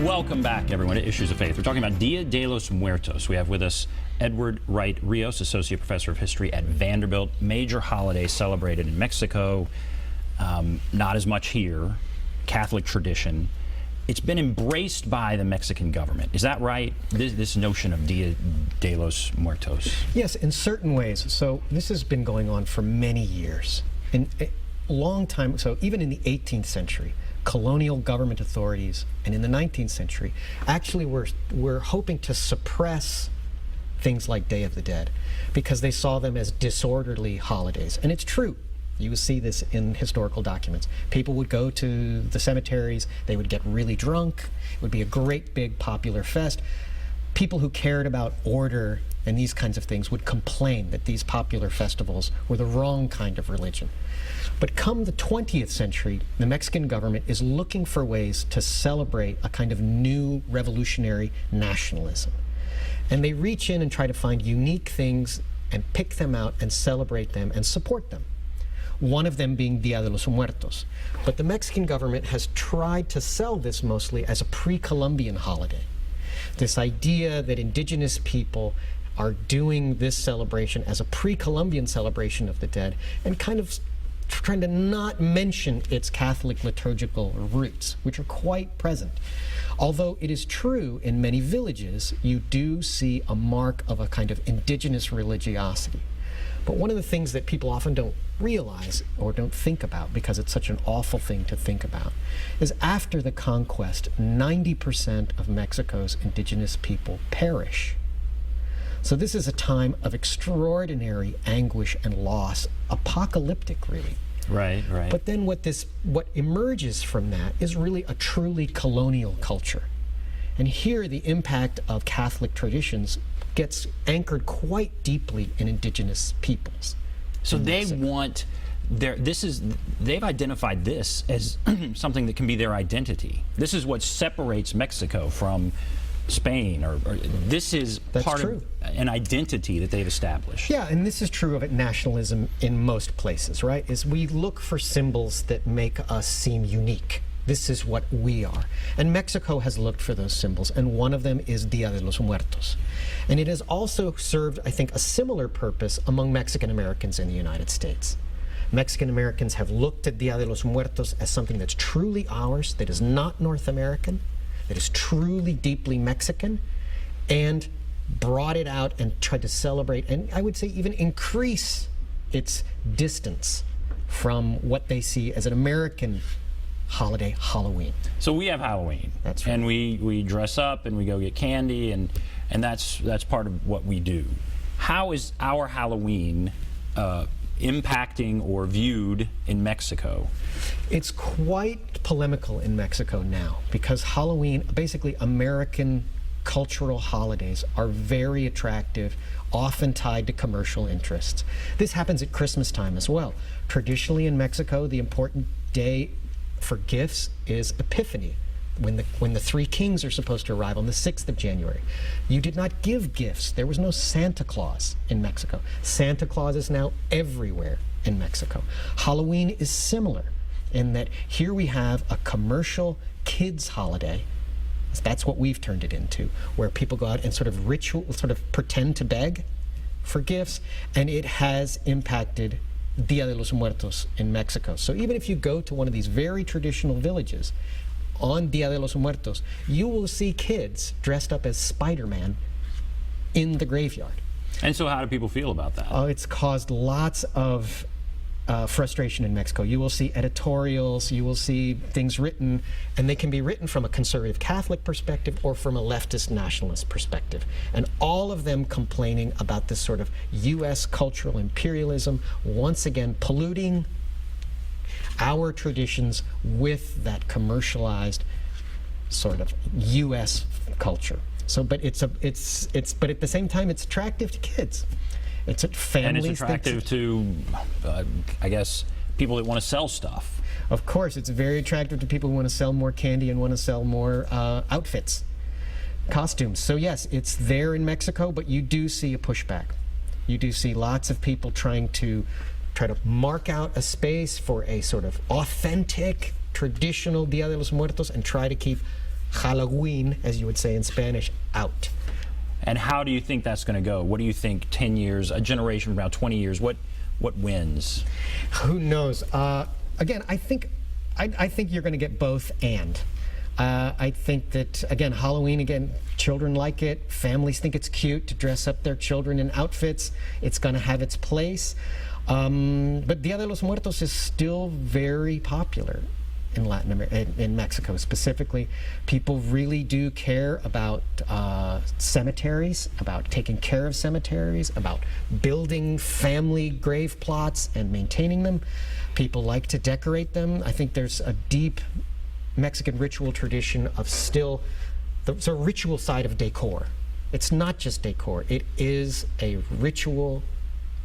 Welcome back, everyone, to Issues of Faith. We're talking about Dia de los Muertos. We have with us Edward Wright Rios, Associate Professor of History at Vanderbilt. Major holiday celebrated in Mexico, not as much here. Catholic tradition. It's been embraced by the Mexican government. Is that right? This notion of Dia de los Muertos? Yes, in certain ways. So this has been going on for many years. In a long time, so even in the 18th century, colonial government authorities, and in the 19th century, actually were hoping to suppress things like Day of the Dead because they saw them as disorderly holidays. And it's true. You see this in historical documents. People would go to the cemeteries, they would get really drunk, it would be a great big popular fest. People who cared about order and these kinds of things would complain that these popular festivals were the wrong kind of religion. But come the 20th century, the Mexican government is looking for ways to celebrate a kind of new revolutionary nationalism. And they reach in and try to find unique things and pick them out and celebrate them and support them. One of them being Dia de los Muertos. But the Mexican government has tried to sell this mostly as a pre-Columbian holiday. This idea that indigenous people are doing this celebration as a pre-Columbian celebration of the dead and kind of trying to not mention its Catholic liturgical roots, which are quite present. Although it is true in many villages, you do see a mark of a kind of indigenous religiosity. But one of the things that people often don't realize or don't think about, because it's such an awful thing to think about, is after the conquest, 90% of Mexico's indigenous people perish. So this is a time of extraordinary anguish and loss, apocalyptic really. Right, right. But then what emerges from that is really a truly colonial culture. And here the impact of Catholic traditions gets anchored quite deeply in indigenous peoples. So they want they've identified this as something that can be their identity. This is what separates Mexico from Spain, or this is part of an identity that they've established. Yeah, and this is true of nationalism in most places, right? Is we look for symbols that make us seem unique. This is what we are. And Mexico has looked for those symbols, and one of them is Dia de los Muertos. And it has also served, I think, a similar purpose among Mexican Americans in the United States. Mexican Americans have looked at Dia de los Muertos as something that's truly ours, that is not North American, that is truly deeply Mexican, and brought it out and tried to celebrate, and I would say even increase its distance from what they see as an American holiday, Halloween. So we have Halloween. That's right. And we dress up and we go get candy, and that's part of what we do. How is our Halloween impacting or viewed in Mexico? It's quite polemical in Mexico now, because Halloween, basically American cultural holidays, are very attractive, often tied to commercial interests. This happens at Christmas time as well. Traditionally in Mexico, the important day for gifts is Epiphany, when the three kings are supposed to arrive on the 6th of January. You did not give gifts. There was no Santa Claus in Mexico. Santa Claus is now everywhere in Mexico. Halloween is similar in that here we have a commercial kids holiday. That's what we've turned it into, where people go out and sort of pretend to beg for gifts, and it has impacted Dia de los Muertos in Mexico. So even if you go to one of these very traditional villages on Dia de los Muertos, you will see kids dressed up as Spider-Man in the graveyard. And so how do people feel about that? Oh, it's caused lots of frustration in Mexico. You will see editorials, you will see things written, and they can be written from a conservative Catholic perspective or from a leftist nationalist perspective. And all of them complaining about this sort of U.S. cultural imperialism, once again polluting our traditions with that commercialized sort of U.S. culture. So, but but at the same time, it's attractive to kids. It's families. And it's attractive to, I guess, people that want to sell stuff. Of course, it's very attractive to people who want to sell more candy and want to sell more outfits, costumes. So yes, it's there in Mexico, but you do see a pushback. You do see lots of people trying to mark out a space for a sort of authentic, traditional Dia de los Muertos and try to keep Halloween, as you would say in Spanish, out. And how do you think that's going to go? What do you think 10 years, a generation from now, 20 years, what wins? Who knows? Again, I think you're going to get both and. I think that, again, Halloween, again, children like it. Families think it's cute to dress up their children in outfits. It's going to have its place. But Dia de los Muertos is still very popular in Latin America, in Mexico specifically. People really do care about cemeteries, about taking care of cemeteries, about building family grave plots and maintaining them. People like to decorate them. I think there's a deep Mexican ritual tradition of still the ritual side of decor. It's not just decor, it is a ritual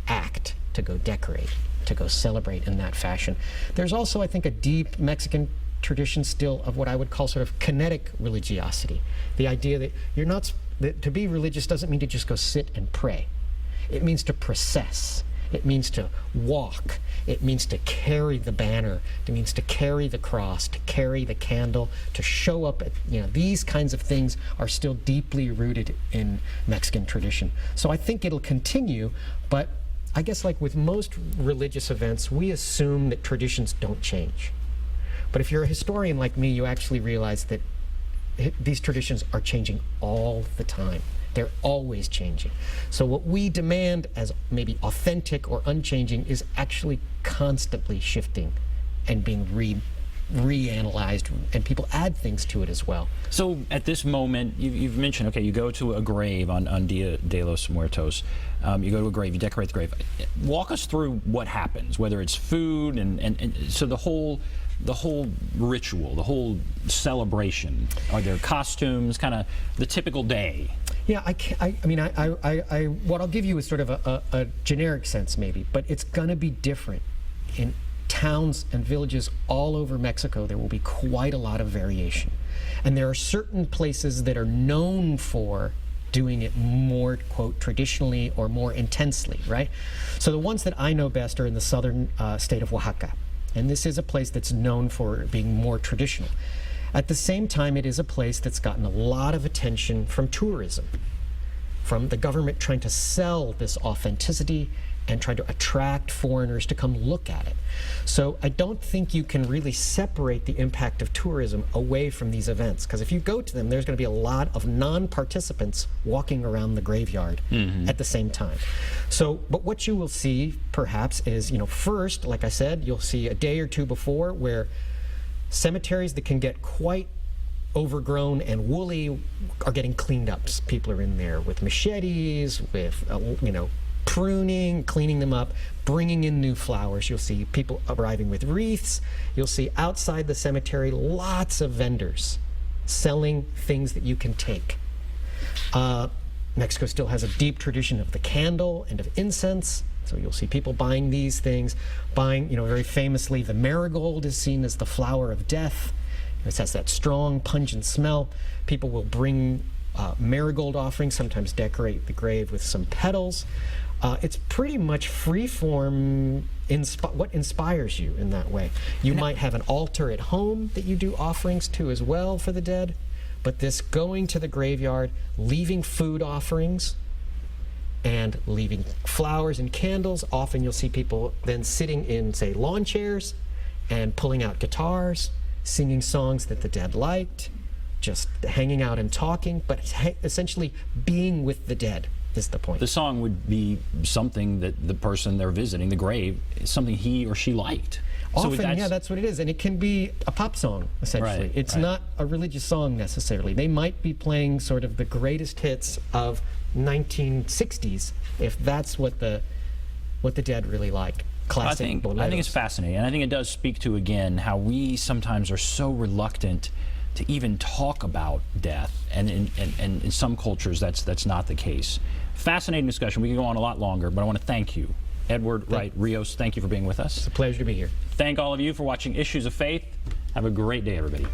act to go decorate, to go celebrate in that fashion. There's also, I think, a deep Mexican tradition still of what I would call sort of kinetic religiosity. The idea that you're not, that to be religious doesn't mean to just go sit and pray. It means to process. It means to walk. It means to carry the banner. It means to carry the cross, to carry the candle, to show up at, these kinds of things are still deeply rooted in Mexican tradition. So I think it'll continue, but I guess like with most religious events, we assume that traditions don't change. But if you're a historian like me, you actually realize that these traditions are changing all the time. They're always changing. So what we demand as maybe authentic or unchanging is actually constantly shifting and being reanalyzed, and people add things to it as well. So at this moment, you've mentioned, okay, you go to a grave on Dia de los Muertos. You go to a grave, you decorate the grave. Walk us through what happens, whether it's food and so the whole ritual, the whole celebration. Are there costumes, kind of the typical day? Yeah, what I'll give you is sort of a generic sense maybe, but it's going to be different. In towns and villages all over Mexico, there will be quite a lot of variation. And there are certain places that are known for doing it more, quote, traditionally or more intensely, right? So the ones that I know best are in the southern state of Oaxaca. And this is a place that's known for being more traditional. At the same time, it is a place that's gotten a lot of attention from tourism, from the government trying to sell this authenticity and trying to attract foreigners to come look at it. So I don't think you can really separate the impact of tourism away from these events, because if you go to them, there's going to be a lot of non-participants walking around the graveyard at the same time. So, but what you will see perhaps is, first, like I said, you'll see a day or two before where cemeteries that can get quite overgrown and woolly are getting cleaned up. People are in there with machetes, with, pruning, cleaning them up, bringing in new flowers. You'll see people arriving with wreaths. You'll see outside the cemetery lots of vendors selling things that you can take. Mexico still has a deep tradition of the candle and of incense. So you'll see people buying these things, very famously, the marigold is seen as the flower of death. It has that strong, pungent smell. People will bring marigold offerings, sometimes decorate the grave with some petals. It's pretty much freeform, what inspires you in that way. You might have an altar at home that you do offerings to as well for the dead, but this going to the graveyard, leaving food offerings, and leaving flowers and candles. Often you'll see people then sitting in, say, lawn chairs and pulling out guitars, singing songs that the dead liked, just hanging out and talking, but essentially being with the dead is the point. The song would be something that the person they're visiting, the grave, is something he or she liked. Often, that's what it is. And it can be a pop song, essentially. It's not a religious song necessarily. They might be playing sort of the greatest hits of 1960s, if that's what the dead really liked. Classic boleros. I think it's fascinating, and I think it does speak to, again, how we sometimes are so reluctant to even talk about death, and in some cultures that's not the case. Fascinating discussion. We could go on a lot longer, but I want to thank you, Edward Wright Rios. Thank you for being with us. It's a pleasure to be here. Thank all of you for watching Issues of Faith. Have a great day, everybody.